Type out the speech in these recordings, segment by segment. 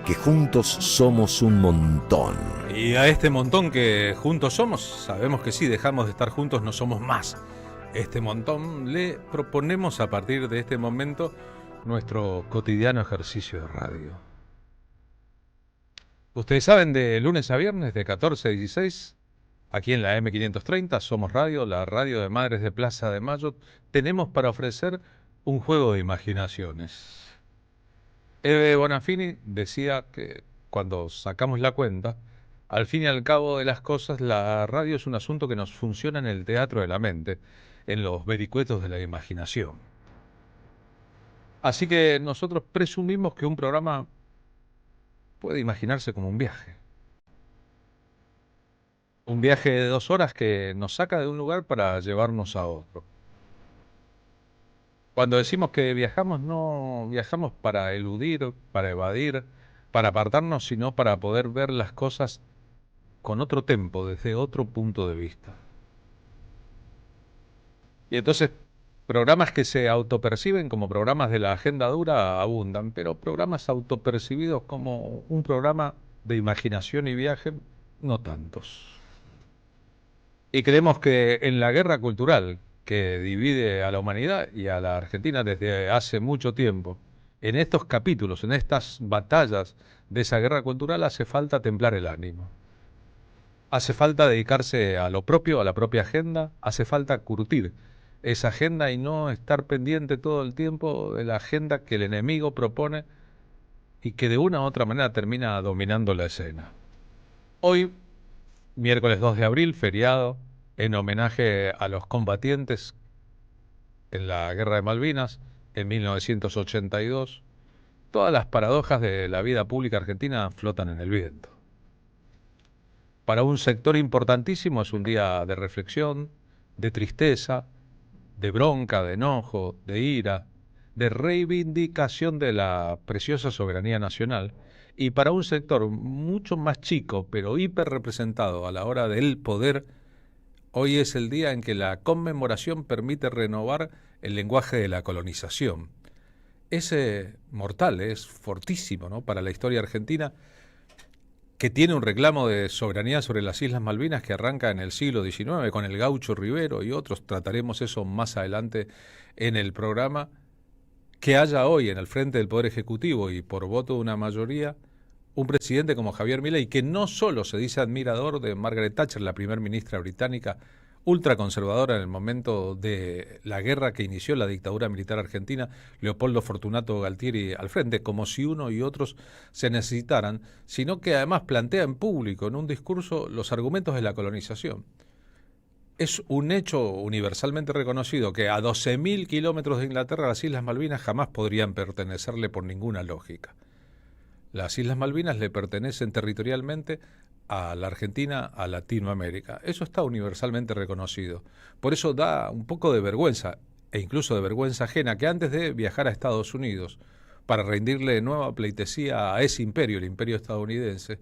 que juntos somos un montón. Y a este montón que juntos somos, sabemos que si dejamos de estar juntos no somos más. Este montón le proponemos a partir de este momento nuestro cotidiano ejercicio de radio. Ustedes saben, de lunes a viernes de 14 a 16, aquí en la M530, Somos Radio, la radio de Madres de Plaza de Mayo, tenemos para ofrecer un juego de imaginaciones. Eve Bonafini decía que cuando sacamos la cuenta, al fin y al cabo de las cosas, la radio es un asunto que nos funciona en el teatro de la mente, en los vericuetos de la imaginación. Así que nosotros presumimos que un programa puede imaginarse como un viaje. Un viaje de 2 horas que nos saca de un lugar para llevarnos a otro. Cuando decimos que viajamos, no viajamos para eludir, para evadir, para apartarnos, sino para poder ver las cosas con otro tempo, desde otro punto de vista. Y entonces, programas que se autoperciben como programas de la agenda dura abundan, pero programas autopercibidos como un programa de imaginación y viaje, no tantos. Y creemos que en la guerra cultural que divide a la humanidad y a la Argentina desde hace mucho tiempo, en estos capítulos, en estas batallas de esa guerra cultural, hace falta templar el ánimo. Hace falta dedicarse a lo propio, a la propia agenda, hace falta curtir esa agenda y no estar pendiente todo el tiempo de la agenda que el enemigo propone y que de una u otra manera termina dominando la escena. Hoy, miércoles 2 de abril, feriado, en homenaje a los combatientes en la Guerra de Malvinas en 1982, todas las paradojas de la vida pública argentina flotan en el viento. Para un sector importantísimo es un día de reflexión, de tristeza, de bronca, de enojo, de ira, de reivindicación de la preciosa soberanía nacional, y para un sector mucho más chico, pero hiperrepresentado a la hora del poder, hoy es el día en que la conmemoración permite renovar el lenguaje de la colonización. Es mortal, es fortísimo, ¿no?, para la historia argentina, que tiene un reclamo de soberanía sobre las Islas Malvinas que arranca en el siglo XIX con el Gaucho Rivero y otros. Trataremos eso más adelante en el programa. Que haya hoy en el frente del Poder Ejecutivo y por voto de una mayoría un presidente como Javier Milei, que no solo se dice admirador de Margaret Thatcher, la primer ministra británica, ultraconservadora en el momento de la guerra que inició la dictadura militar argentina, Leopoldo Fortunato Galtieri al frente, como si uno y otros se necesitaran, sino que además plantea en público, en un discurso, los argumentos de la colonización. Es un hecho universalmente reconocido que a 12.000 kilómetros de Inglaterra las Islas Malvinas jamás podrían pertenecerle por ninguna lógica. Las Islas Malvinas le pertenecen territorialmente a la Argentina, a Latinoamérica. Eso está universalmente reconocido. Por eso da un poco de vergüenza, e incluso de vergüenza ajena, que antes de viajar a Estados Unidos para rendirle nueva pleitesía a ese imperio, el imperio estadounidense,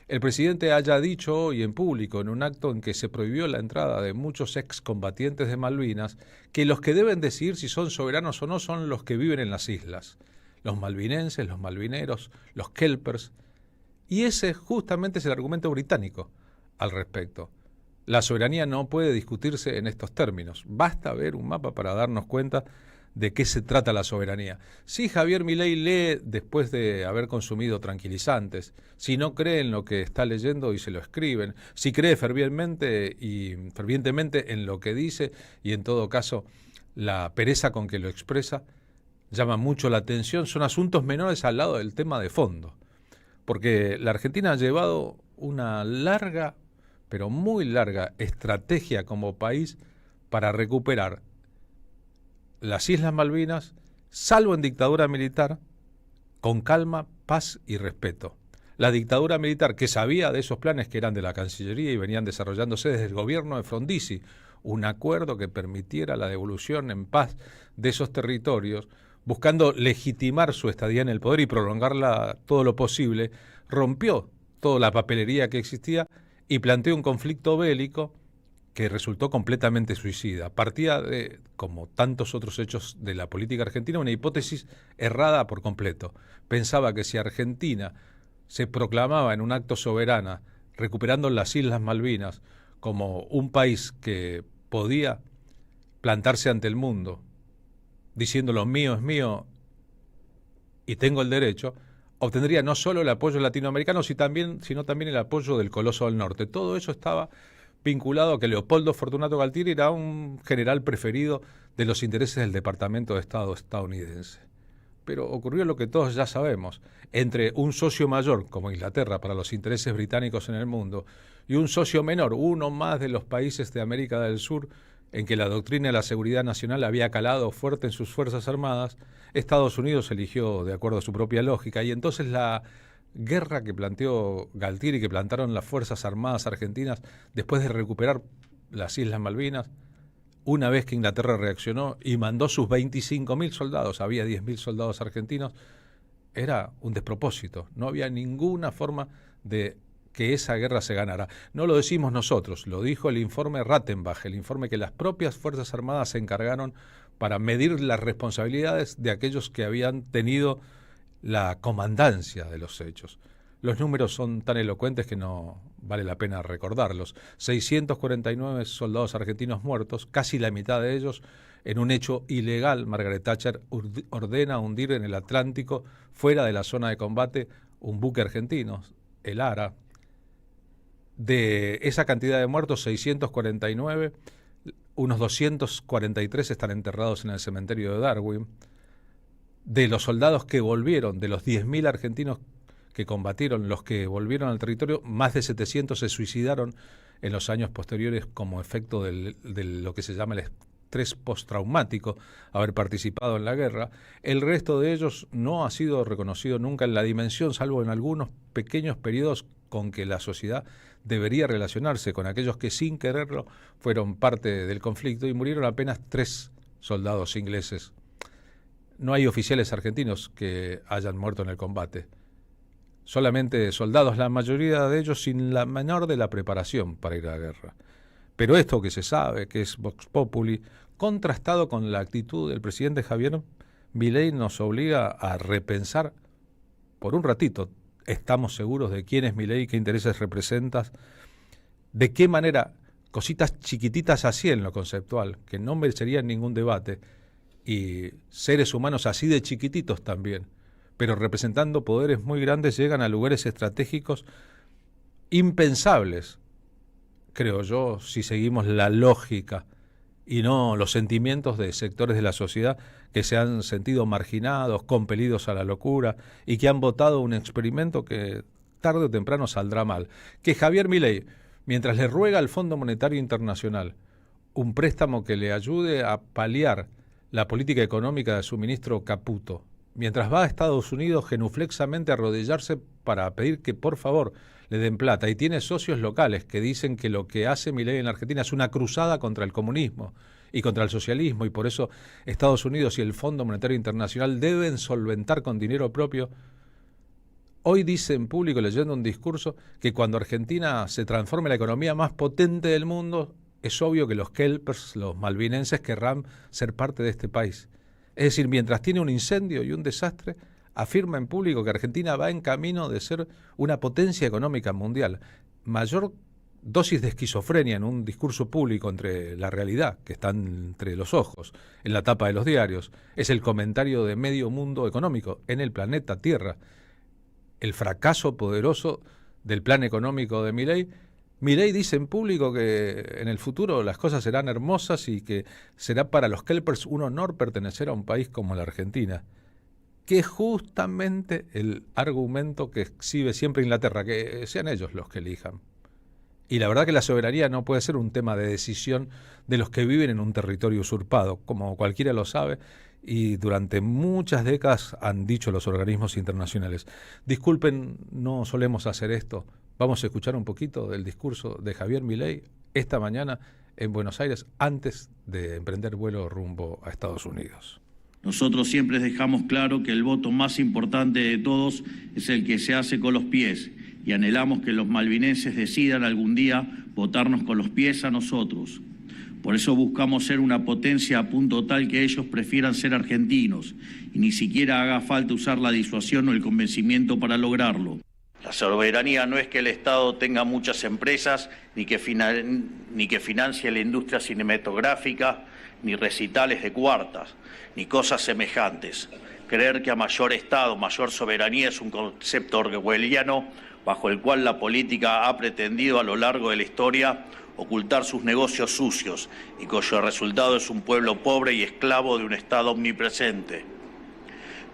el presidente haya dicho hoy en público, en un acto en que se prohibió la entrada de muchos excombatientes de Malvinas, que los que deben decidir si son soberanos o no son los que viven en las islas, los malvinenses, los malvineros, los kelpers. Y ese justamente es el argumento británico al respecto. La soberanía no puede discutirse en estos términos. Basta ver un mapa para darnos cuenta de qué se trata la soberanía. Si Javier Milei lee después de haber consumido tranquilizantes, si no cree en lo que está leyendo y se lo escriben, si cree fervientemente en lo que dice y en todo caso la pereza con que lo expresa, llama mucho la atención, son asuntos menores al lado del tema de fondo. Porque la Argentina ha llevado una larga, pero muy larga estrategia como país para recuperar las Islas Malvinas, salvo en dictadura militar, con calma, paz y respeto. La dictadura militar, que sabía de esos planes que eran de la Cancillería y venían desarrollándose desde el gobierno de Frondizi, un acuerdo que permitiera la devolución en paz de esos territorios, buscando legitimar su estadía en el poder y prolongarla todo lo posible, rompió toda la papelería que existía y planteó un conflicto bélico que resultó completamente suicida. Partía de, como tantos otros hechos de la política argentina, una hipótesis errada por completo. Pensaba que si Argentina se proclamaba en un acto soberana, recuperando las Islas Malvinas como un país que podía plantarse ante el mundo, diciendo lo mío es mío y tengo el derecho, obtendría no solo el apoyo latinoamericano, sino también el apoyo del Coloso del Norte. Todo eso estaba vinculado a que Leopoldo Fortunato Galtieri era un general preferido de los intereses del Departamento de Estado estadounidense. Pero ocurrió lo que todos ya sabemos. Entre un socio mayor, como Inglaterra, para los intereses británicos en el mundo, y un socio menor, uno más de los países de América del Sur, en que la doctrina de la seguridad nacional había calado fuerte en sus Fuerzas Armadas, Estados Unidos eligió de acuerdo a su propia lógica, y entonces la guerra que planteó Galtieri, que plantaron las Fuerzas Armadas argentinas después de recuperar las Islas Malvinas, una vez que Inglaterra reaccionó y mandó sus 25.000 soldados, había 10.000 soldados argentinos, era un despropósito. No había ninguna forma de que esa guerra se ganara. No lo decimos nosotros, lo dijo el informe Rattenbach, el informe que las propias Fuerzas Armadas se encargaron para medir las responsabilidades de aquellos que habían tenido la comandancia de los hechos. Los números son tan elocuentes que no vale la pena recordarlos. 649 soldados argentinos muertos, casi la mitad de ellos en un hecho ilegal. Margaret Thatcher ordena hundir en el Atlántico, fuera de la zona de combate, un buque argentino, el Ara. De esa cantidad de muertos, 649, unos 243 están enterrados en el cementerio de Darwin. De los soldados que volvieron, de los 10.000 argentinos que combatieron, los que volvieron al territorio, más de 700 se suicidaron en los años posteriores como efecto de lo que se llama el estrés postraumático, haber participado en la guerra. El resto de ellos no ha sido reconocido nunca en la dimensión, salvo en algunos pequeños periodos con que la sociedad debería relacionarse, con aquellos que sin quererlo fueron parte del conflicto, y murieron apenas 3 soldados ingleses. No hay oficiales argentinos que hayan muerto en el combate. Solamente soldados, la mayoría de ellos sin la menor de la preparación para ir a la guerra. Pero esto que se sabe, que es Vox Populi, contrastado con la actitud del presidente Javier Milei, nos obliga a repensar por un ratito. Estamos seguros de quién es Milei, qué intereses representa, de qué manera, cositas chiquititas así en lo conceptual, que no merecerían ningún debate, y seres humanos así de chiquititos también, pero representando poderes muy grandes, llegan a lugares estratégicos impensables, creo yo, si seguimos la lógica y no los sentimientos de sectores de la sociedad que se han sentido marginados, compelidos a la locura y que han votado un experimento que tarde o temprano saldrá mal. Que Javier Milei, mientras le ruega al Fondo Monetario Internacional un préstamo que le ayude a paliar la política económica de su ministro Caputo, mientras va a Estados Unidos genuflexamente a arrodillarse para pedir que por favor le den plata, y tiene socios locales que dicen que lo que hace Milei en la Argentina es una cruzada contra el comunismo y contra el socialismo, y por eso Estados Unidos y el Fondo Monetario Internacional deben solventar con dinero propio. Hoy dice en público, leyendo un discurso, que cuando Argentina se transforme en la economía más potente del mundo, es obvio que los kelpers, los malvinenses, querrán ser parte de este país. Es decir, mientras tiene un incendio y un desastre, afirma en público que Argentina va en camino de ser una potencia económica mundial. Mayor dosis de esquizofrenia en un discurso público entre la realidad, que está entre los ojos, en la tapa de los diarios, es el comentario de medio mundo económico en el planeta Tierra. El fracaso poderoso del plan económico de Milei. Milei dice en público que en el futuro las cosas serán hermosas y que será para los kelpers un honor pertenecer a un país como la Argentina, que es justamente el argumento que exhibe siempre Inglaterra, que sean ellos los que elijan. Y la verdad que la soberanía no puede ser un tema de decisión de los que viven en un territorio usurpado, como cualquiera lo sabe, y durante muchas décadas han dicho los organismos internacionales. Disculpen, no solemos hacer esto. Vamos a escuchar un poquito del discurso de Javier Milei esta mañana en Buenos Aires antes de emprender vuelo rumbo a Estados Unidos. Nosotros siempre dejamos claro que el voto más importante de todos es el que se hace con los pies, y anhelamos que los malvinenses decidan algún día votarnos con los pies a nosotros. Por eso buscamos ser una potencia a punto tal que ellos prefieran ser argentinos y ni siquiera haga falta usar la disuasión o el convencimiento para lograrlo. La soberanía no es que el Estado tenga muchas empresas, ni que financie la industria cinematográfica, ni recitales de cuartas, ni cosas semejantes. Creer que a mayor Estado, mayor soberanía es un concepto orwelliano bajo el cual la política ha pretendido a lo largo de la historia ocultar sus negocios sucios y cuyo resultado es un pueblo pobre y esclavo de un Estado omnipresente.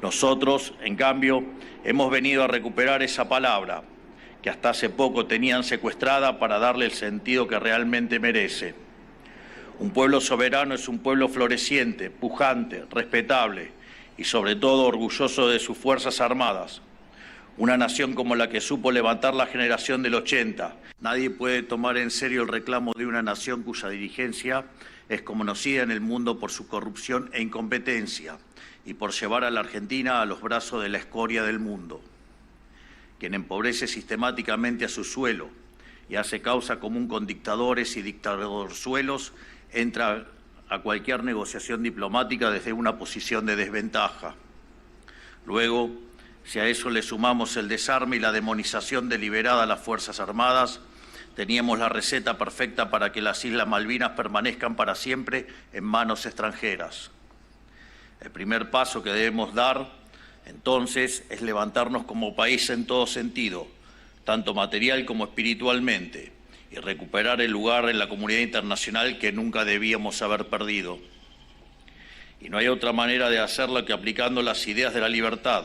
Nosotros, en cambio, hemos venido a recuperar esa palabra que hasta hace poco tenían secuestrada para darle el sentido que realmente merece. Un pueblo soberano es un pueblo floreciente, pujante, respetable y sobre todo orgulloso de sus fuerzas armadas. Una nación como la que supo levantar la generación del 80. Nadie puede tomar en serio el reclamo de una nación cuya dirigencia es conocida en el mundo por su corrupción e incompetencia y por llevar a la Argentina a los brazos de la escoria del mundo. Quien empobrece sistemáticamente a su suelo y hace causa común con dictadores y dictadorzuelos, entra a cualquier negociación diplomática desde una posición de desventaja. Luego, si a eso le sumamos el desarme y la demonización deliberada a las Fuerzas Armadas, teníamos la receta perfecta para que las Islas Malvinas permanezcan para siempre en manos extranjeras. El primer paso que debemos dar, entonces, es levantarnos como país en todo sentido, tanto material como espiritualmente, y recuperar el lugar en la comunidad internacional que nunca debíamos haber perdido. Y no hay otra manera de hacerlo que aplicando las ideas de la libertad,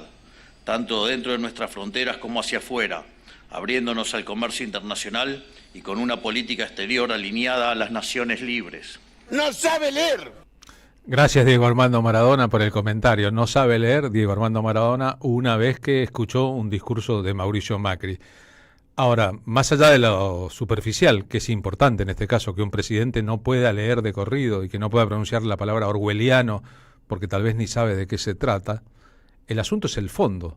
tanto dentro de nuestras fronteras como hacia afuera, abriéndonos al comercio internacional y con una política exterior alineada a las naciones libres. ¡No sabe leer! Gracias, Diego Armando Maradona, por el comentario. No sabe leer Diego Armando Maradona una vez que escuchó un discurso de Mauricio Macri. Ahora, más allá de lo superficial, que es importante en este caso, que un presidente no pueda leer de corrido y que no pueda pronunciar la palabra orwelliano porque tal vez ni sabe de qué se trata, el asunto es el fondo.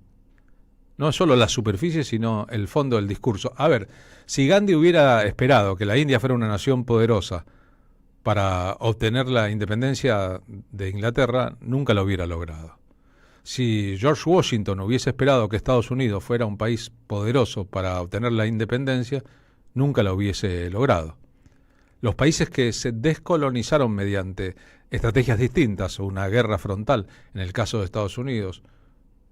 No es solo la superficie, sino el fondo del discurso. A ver, si Gandhi hubiera esperado que la India fuera una nación poderosa para obtener la independencia de Inglaterra, nunca lo hubiera logrado. Si George Washington hubiese esperado que Estados Unidos fuera un país poderoso para obtener la independencia, nunca lo hubiese logrado. Los países que se descolonizaron mediante estrategias distintas o una guerra frontal, en el caso de Estados Unidos,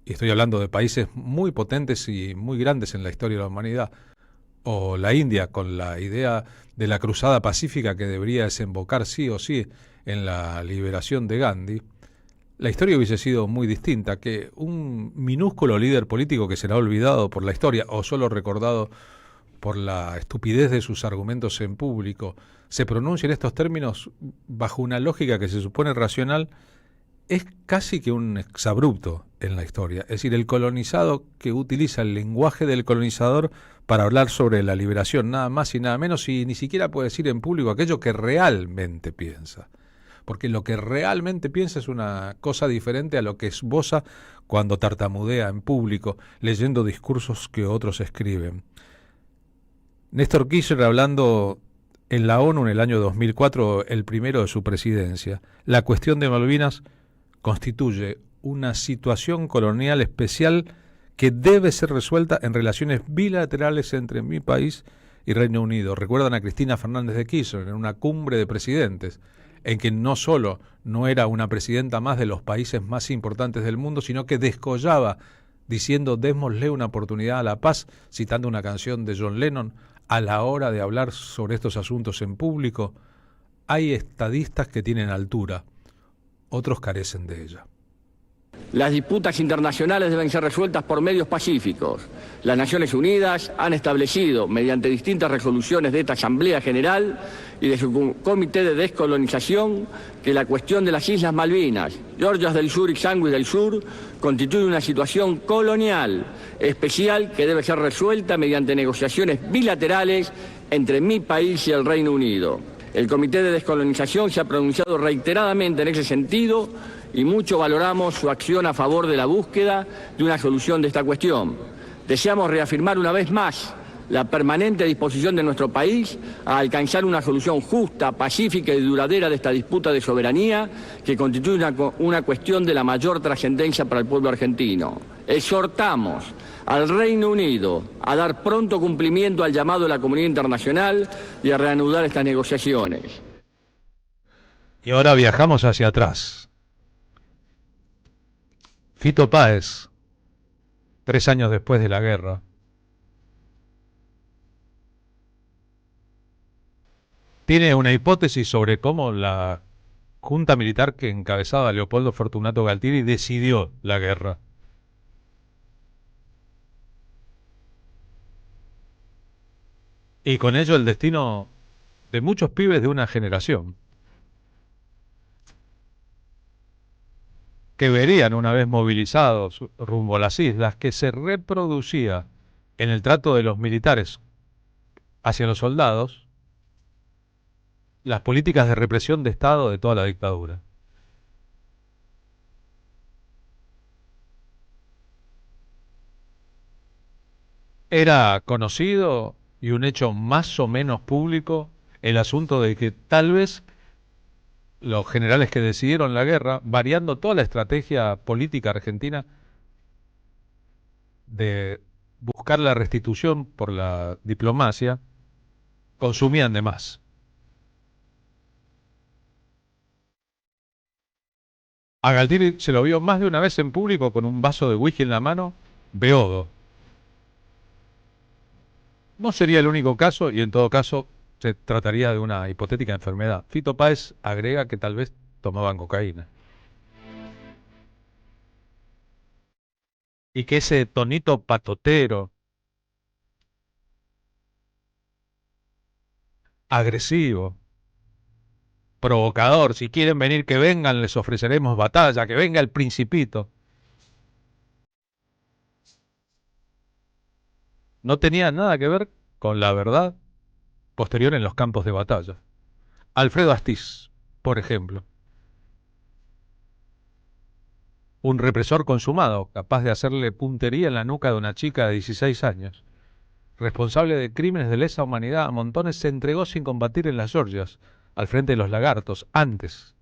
y estoy hablando de países muy potentes y muy grandes en la historia de la humanidad, o la India con la idea de la cruzada pacífica que debería desembocar sí o sí en la liberación de Gandhi, la historia hubiese sido muy distinta. Que un minúsculo líder político que será olvidado por la historia o solo recordado por la estupidez de sus argumentos en público se pronuncie en estos términos bajo una lógica que se supone racional, es casi que un exabrupto en la historia. Es decir, el colonizado que utiliza el lenguaje del colonizador para hablar sobre la liberación, nada más y nada menos, y ni siquiera puede decir en público aquello que realmente piensa. Porque lo que realmente piensa es una cosa diferente a lo que esboza cuando tartamudea en público, leyendo discursos que otros escriben. Néstor Kirchner, hablando en la ONU en el año 2004, el primero de su presidencia, la cuestión de Malvinas constituye una situación colonial especial que debe ser resuelta en relaciones bilaterales entre mi país y Reino Unido. Recuerdan a Cristina Fernández de Kirchner en una cumbre de presidentes, en que no solo no era una presidenta más de los países más importantes del mundo, sino que descollaba diciendo démosle una oportunidad a la paz, citando una canción de John Lennon, a la hora de hablar sobre estos asuntos en público. Hay estadistas que tienen altura, otros carecen de ella. Las disputas internacionales deben ser resueltas por medios pacíficos. Las Naciones Unidas han establecido, mediante distintas resoluciones de esta Asamblea General y de su Comité de Descolonización, que la cuestión de las Islas Malvinas, Georgias del Sur y Sandwich del Sur, constituye una situación colonial especial que debe ser resuelta mediante negociaciones bilaterales entre mi país y el Reino Unido. El Comité de Descolonización se ha pronunciado reiteradamente en ese sentido y mucho valoramos su acción a favor de la búsqueda de una solución de esta cuestión. Deseamos reafirmar una vez más la permanente disposición de nuestro país a alcanzar una solución justa, pacífica y duradera de esta disputa de soberanía que constituye una cuestión de la mayor trascendencia para el pueblo argentino. exhortamos al Reino Unido a dar pronto cumplimiento al llamado de la comunidad internacional y a reanudar estas negociaciones. Y ahora viajamos hacia atrás. Fito Páez, 3 años después de la guerra, tiene una hipótesis sobre cómo la junta militar que encabezaba Leopoldo Fortunato Galtieri decidió la guerra. Y con ello el destino de muchos pibes de una generación, que verían una vez movilizados rumbo a las islas que se reproducía en el trato de los militares hacia los soldados las políticas de represión de Estado de toda la dictadura. Era conocido y un hecho más o menos público el asunto de que tal vez los generales que decidieron la guerra, variando toda la estrategia política argentina de buscar la restitución por la diplomacia, consumían de más. A Galtieri se lo vio más de una vez en público con un vaso de whisky en la mano, beodo. No sería el único caso, y en todo caso se trataría de una hipotética enfermedad. Fito Páez agrega que tal vez tomaban cocaína. Y que ese tonito patotero, agresivo, provocador, si quieren venir que vengan, les ofreceremos batalla, que venga el Principito, no tenía nada que ver con la verdad posterior en los campos de batalla. Alfredo Astiz, por ejemplo, un represor consumado, capaz de hacerle puntería en la nuca de una chica de 16 años, responsable de crímenes de lesa humanidad a montones, se entregó sin combatir en las Georgias, al frente de los lagartos, antes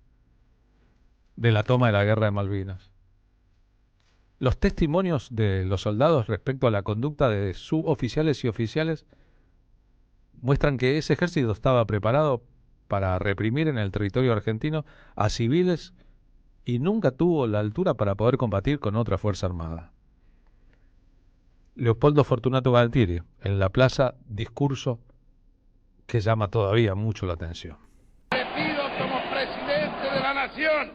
de la toma de la guerra de Malvinas. Los testimonios de los soldados respecto a la conducta de suboficiales y oficiales muestran que ese ejército estaba preparado para reprimir en el territorio argentino a civiles y nunca tuvo la altura para poder combatir con otra fuerza armada. Leopoldo Fortunato Galtieri, en la plaza, discurso que llama todavía mucho la atención. Le pido como presidente de la nación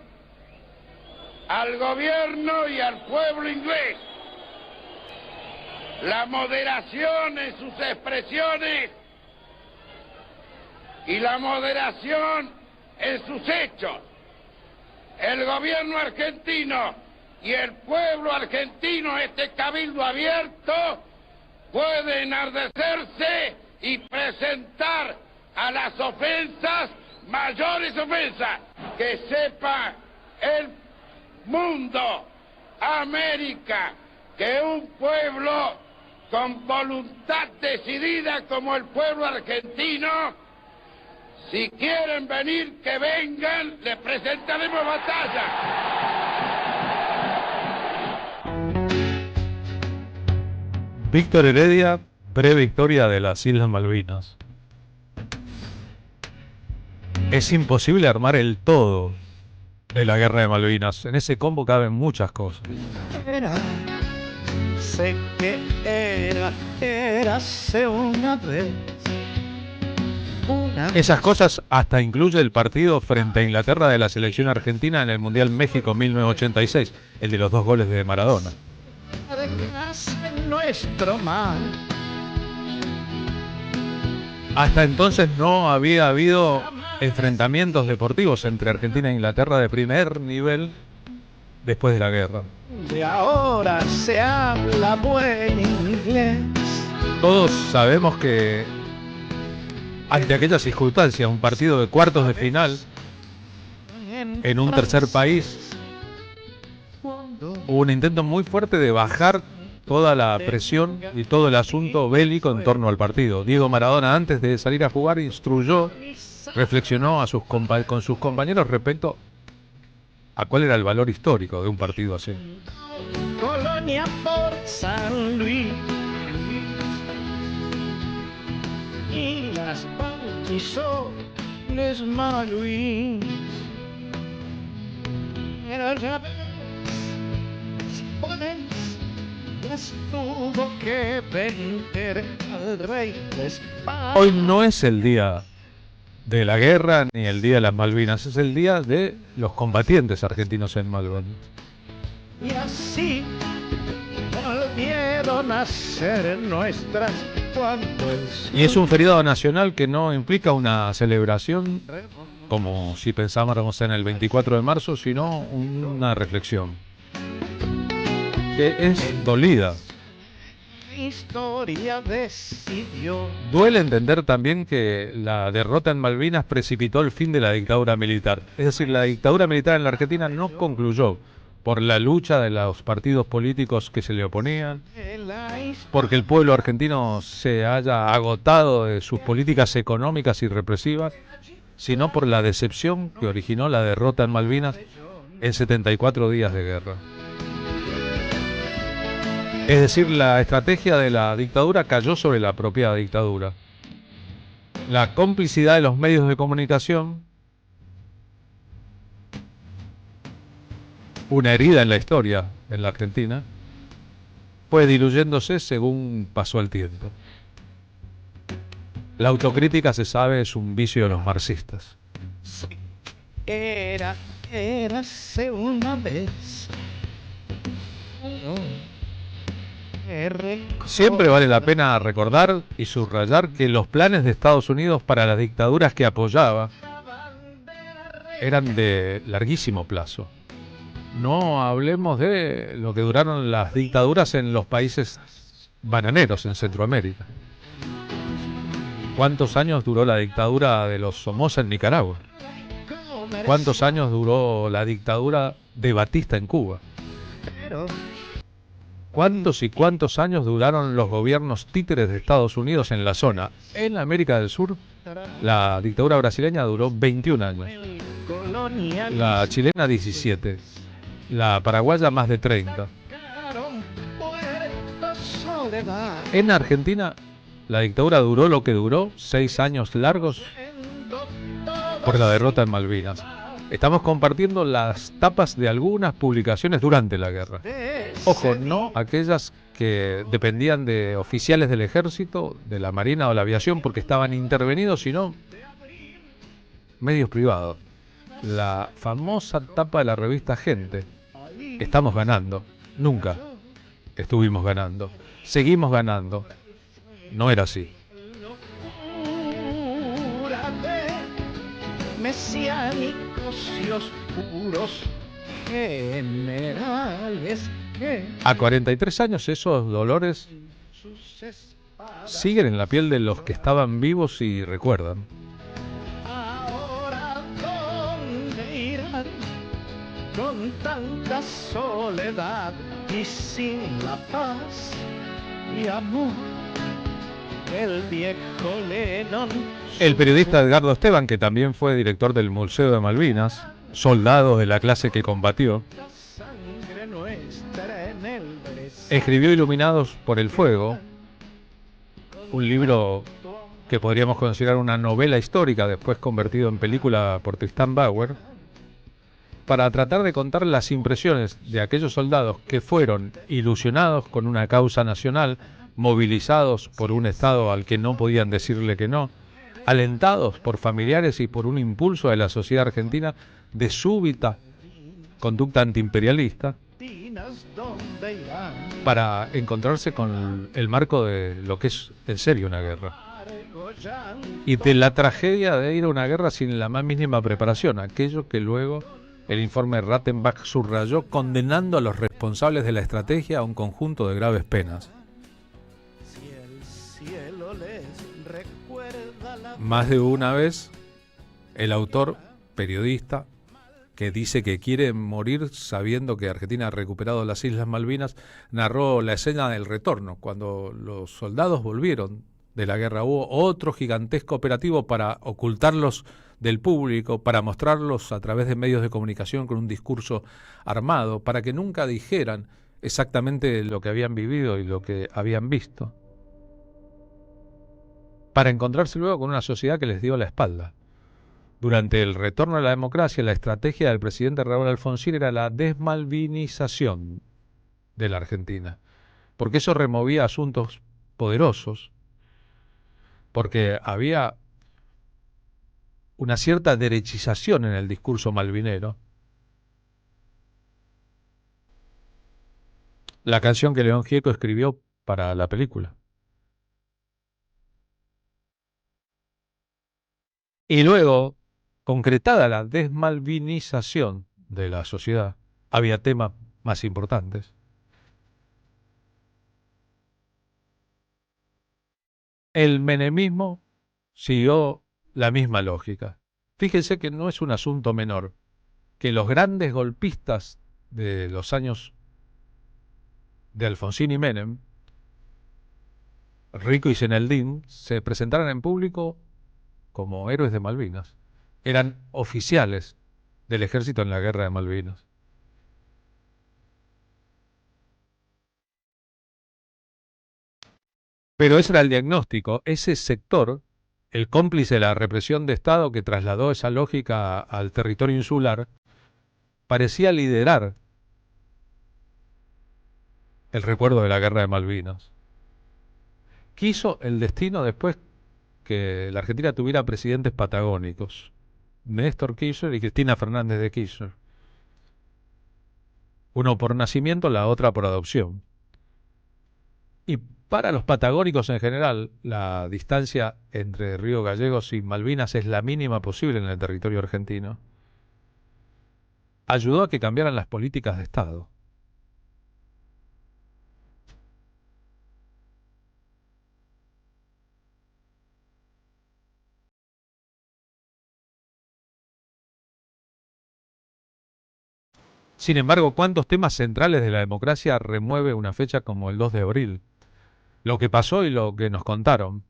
al gobierno y al pueblo inglés la moderación en sus expresiones y la moderación en sus hechos. El gobierno argentino y el pueblo argentino, este cabildo abierto, puede enardecerse y presentar a las ofensas mayores ofensas. Que sepa el mundo, América, que un pueblo con voluntad decidida como el pueblo argentino, si quieren venir, que vengan, les presentaremos batalla. Víctor Heredia, pre-victoria de las Islas Malvinas. Es imposible armar el todo de la guerra de Malvinas. En ese combo caben muchas cosas. Sé que érase una vez. Esas cosas hasta incluye el partido frente a Inglaterra de la selección argentina en el Mundial México 1986, el de los 2 goles de Maradona. Nuestro mal. Hasta entonces no había habido enfrentamientos deportivos entre Argentina e Inglaterra de primer nivel después de la guerra. De ahora se habla buen inglés. Todos sabemos que ante aquellas circunstancias, un partido de cuartos de final en un tercer país, hubo un intento muy fuerte de bajar toda la presión y todo el asunto bélico en torno al partido. Diego Maradona, antes de salir a jugar, instruyó, reflexionó con sus compañeros respecto a cuál era el valor histórico de un partido así. campaña por San Luis y las bautizó Les Maluí. Pero ya ves, las tuvo que vender al rey de España. Hoy no es el día de la guerra ni el día de las Malvinas, es el día de los combatientes argentinos en Malvinas. Y así volvieron a ser nuestras cuando el Y es un feriado nacional que no implica una celebración como si pensáramos en el 24 de marzo, sino una reflexión que es dolida. historia decidió. Duele entender también que la derrota en Malvinas precipitó el fin de la dictadura militar. Es decir, la dictadura militar en la Argentina no concluyó por la lucha de los partidos políticos que se le oponían, porque el pueblo argentino se haya agotado de sus políticas económicas y represivas, sino por la decepción que originó la derrota en Malvinas en 74 días de guerra. Es decir, la estrategia de la dictadura cayó sobre la propia dictadura. La complicidad de los medios de comunicación, una herida en la historia en la Argentina, fue diluyéndose según pasó el tiempo. La autocrítica, se sabe, es un vicio de los marxistas. Érase una vez. Siempre vale la pena recordar y subrayar que los planes de Estados Unidos para las dictaduras que apoyaba eran de larguísimo plazo. No hablemos de lo que duraron las dictaduras en los países bananeros en Centroamérica. ¿Cuántos años duró la dictadura de los Somoza en Nicaragua? ¿Cuántos años duró la dictadura de Batista en Cuba? ¿Cuántos y cuántos años duraron los gobiernos títeres de Estados Unidos en la zona? En América del Sur, la dictadura brasileña duró 21 años. La chilena 17. La paraguaya más de 30. En Argentina, la dictadura duró lo que duró, 6 años largos, por la derrota en Malvinas. Estamos compartiendo las tapas de algunas publicaciones durante la guerra. Ojo, no aquellas que dependían de oficiales del ejército, de la marina o de la aviación porque estaban intervenidos, sino medios privados. La famosa tapa de la revista Gente. Estamos ganando. Nunca estuvimos ganando. Seguimos ganando. No era así. Mesiánicos y oscuros generales que A 43 años esos dolores sus espadas siguen en la piel de los que estaban vivos y recuerdan. ahora dónde irán con tanta soledad y sin la paz y amor el viejo Lennon. El periodista Edgardo Esteban, que también fue director del Museo de Malvinas, soldado de la clase que combatió, La sangre nuestra en el escribió Iluminados por el Fuego, un libro que podríamos considerar una novela histórica, después convertido en película por Tristan Bauer, para tratar de contar las impresiones de aquellos soldados que fueron ilusionados con una causa nacional, movilizados por un Estado al que no podían decirle que no, alentados por familiares y por un impulso de la sociedad argentina de súbita conducta antiimperialista, ¿dónde irán? para encontrarse con el marco de lo que es en serio una guerra. Y de la tragedia de ir a una guerra sin la más mínima preparación, aquello que luego el informe Rattenbach subrayó condenando a los responsables de la estrategia a un conjunto de graves penas. Si el cielo les recuerda la Más de una vez, el autor, periodista, que dice que quiere morir sabiendo que Argentina ha recuperado las Islas Malvinas, narró la escena del retorno, cuando los soldados volvieron de la guerra. Hubo otro gigantesco operativo para ocultarlos del público, para mostrarlos a través de medios de comunicación con un discurso armado, para que nunca dijeran exactamente lo que habían vivido y lo que habían visto, para encontrarse luego con una sociedad que les dio la espalda. Durante el retorno a la democracia, la estrategia del presidente Raúl Alfonsín era la desmalvinización de la Argentina, porque eso removía asuntos poderosos, porque había una cierta derechización en el discurso malvinero. La canción que León Gieco escribió para la película. Y luego, concretada la desmalvinización de la sociedad, había temas más importantes. El menemismo siguió la misma lógica. Fíjense que no es un asunto menor, que los grandes golpistas de los años de Alfonsín y Menem, Rico y Zeneldín, se presentaran en público como héroes de Malvinas. Eran oficiales del ejército en la guerra de Malvinas. Pero ese era el diagnóstico. Ese sector, el cómplice de la represión de Estado que trasladó esa lógica al territorio insular, parecía liderar el recuerdo de la guerra de Malvinas. Quiso el destino después que la Argentina tuviera presidentes patagónicos, Néstor Kirchner y Cristina Fernández de Kirchner. Uno por nacimiento, la otra por adopción. Y para los patagónicos en general, la distancia entre Río Gallegos y Malvinas es la mínima posible en el territorio argentino. Ayudó a que cambiaran las políticas de Estado. Sin embargo, ¿cuántos temas centrales de la democracia remueve una fecha como el 2 de abril? Lo que pasó y lo que nos contaron.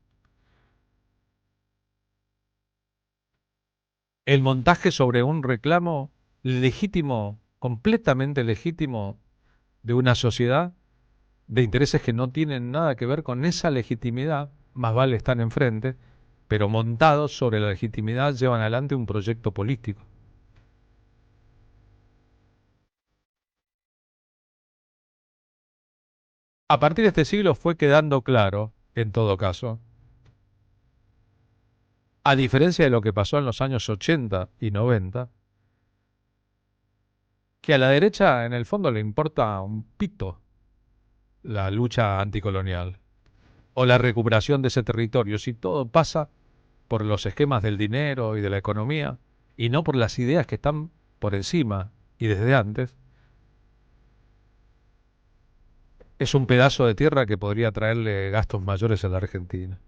El montaje sobre un reclamo legítimo, completamente legítimo, de una sociedad, de intereses que no tienen nada que ver con esa legitimidad, más vale estar enfrente, pero montados sobre la legitimidad llevan adelante un proyecto político. A partir de este siglo fue quedando claro, en todo caso, a diferencia de lo que pasó en los años 80 y 90, que a la derecha en el fondo le importa un pito la lucha anticolonial o la recuperación de ese territorio, si todo pasa por los esquemas del dinero y de la economía y no por las ideas que están por encima y desde antes. Es un pedazo de tierra que podría traerle gastos mayores a la Argentina.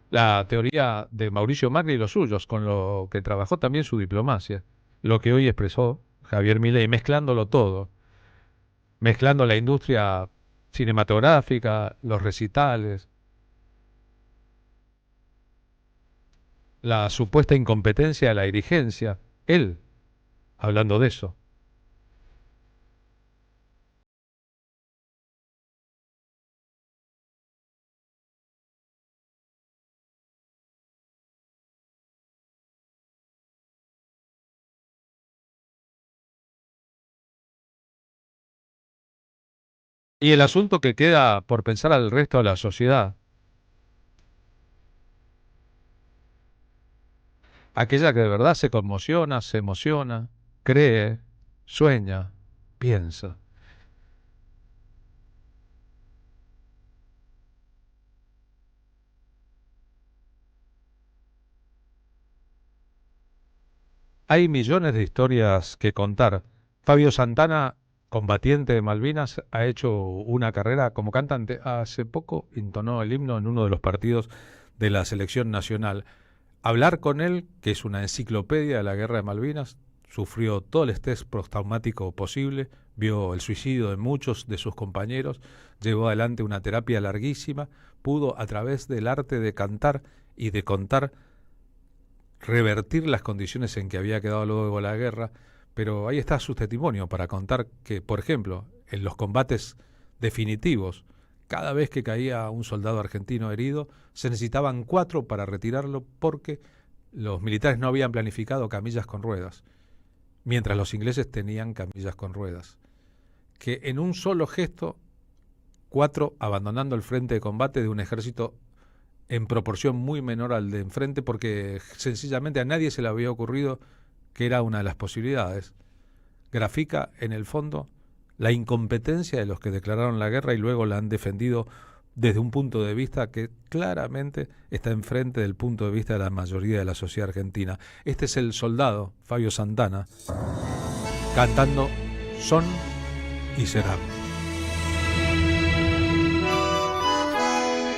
La teoría de Mauricio Macri y los suyos, con lo que trabajó también su diplomacia, lo que hoy expresó Javier Milei, mezclándolo todo, mezclando la industria cinematográfica, los recitales, la supuesta incompetencia de la dirigencia, él hablando de eso. Y el asunto que queda por pensar al resto de la sociedad, aquella que de verdad se conmociona, se emociona, cree, sueña, piensa. Hay millones de historias que contar. Fabio Santana, combatiente de Malvinas, ha hecho una carrera como cantante. Hace poco entonó el himno en uno de los partidos de la selección nacional. Hablar con él, que es una enciclopedia de la guerra de Malvinas, sufrió todo el estrés postraumático posible, vio el suicidio de muchos de sus compañeros, llevó adelante una terapia larguísima, pudo a través del arte de cantar y de contar revertir las condiciones en que había quedado luego la guerra, pero ahí está su testimonio para contar que, por ejemplo, en los combates definitivos, cada vez que caía un soldado argentino herido, se necesitaban 4 para retirarlo porque los militares no habían planificado camillas con ruedas, mientras los ingleses tenían camillas con ruedas. Que en un solo gesto, 4 abandonando el frente de combate de un ejército en proporción muy menor al de enfrente, porque sencillamente a nadie se le había ocurrido que era una de las posibilidades. Grafica, en el fondo, la incompetencia de los que declararon la guerra y luego la han defendido desde un punto de vista que claramente está enfrente del punto de vista de la mayoría de la sociedad argentina. Este es el soldado Fabio Santana cantando Son y Serán.